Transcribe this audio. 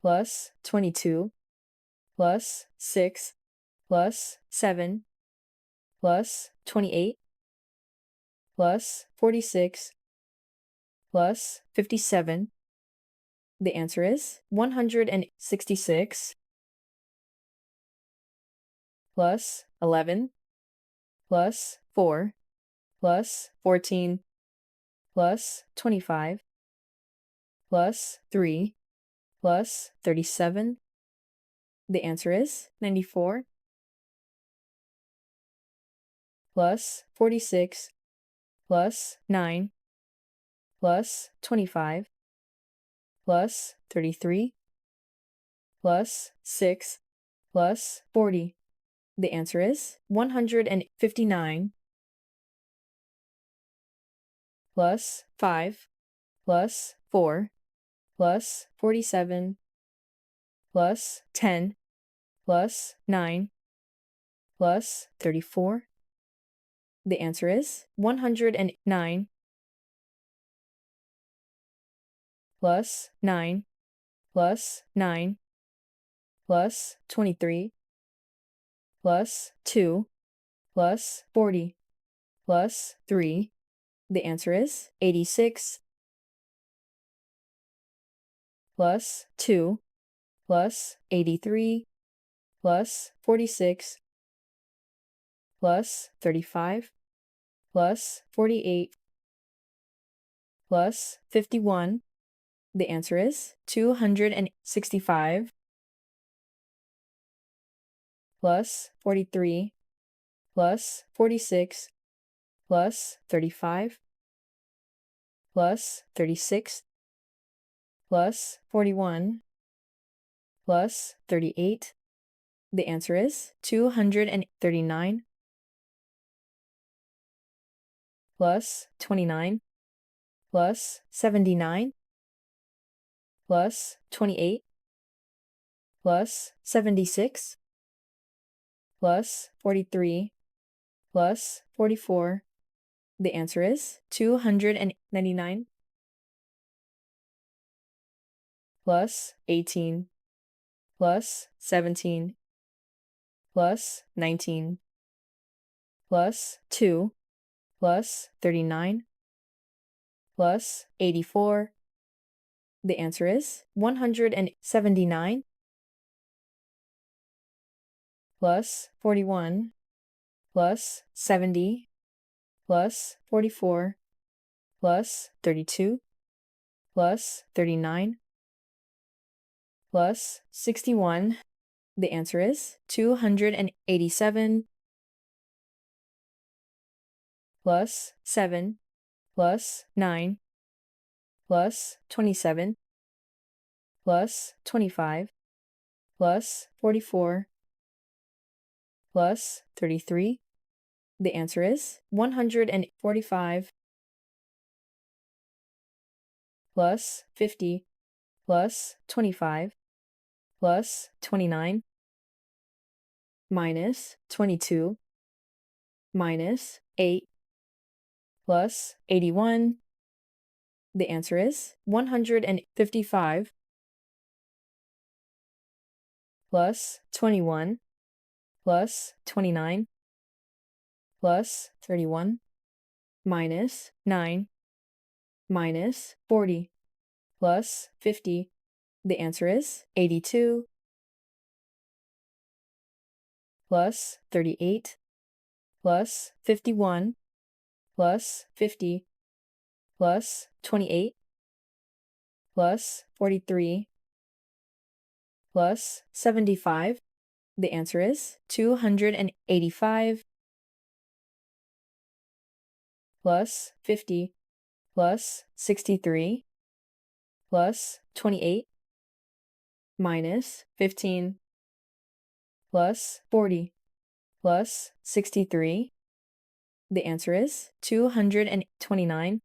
plus 22 plus 6 plus 7 plus 28 plus 46 plus 57. The answer is 166 plus 11 plus 4 plus 14 plus 25 plus 3 plus 37. The answer is 94 plus 46 plus 9 plus 25 plus 33 plus 6 plus 40. The answer is 159 plus 5 plus 4 plus 47 plus 10 plus 9 plus 34. The answer is 109 plus 9 plus 9 plus 23 plus 2 plus 40 plus 3. The answer is 86 plus 2 plus 83 plus 46 plus 35 plus 48 plus 51. The answer is 265 plus 43 plus 46 plus 35 plus 36 plus 41 plus 38. The answer is 239 plus 29 plus 79 plus 28 plus 76 plus 43 plus 44. The answer is 299 plus 18 plus 17 plus 19 plus 2 plus 39 plus 84. The answer is 179 plus 41 plus 70 plus 44 plus 32 plus 39 plus 61. The answer is 287 plus 7 plus 9 plus 27 plus 25 plus 44 plus 33. The answer is 145 plus 50 plus 25 plus 29 minus 22 minus 8 plus 81. The answer is 155 plus 21 plus 29 plus 31 minus 9 minus 40 plus 50. The answer is 82 plus 38 plus 51 plus 50 plus 28 plus 43 plus 75. The answer is 285 plus 50 plus 63 plus 28 minus 15 plus 40 plus 63. The answer is 229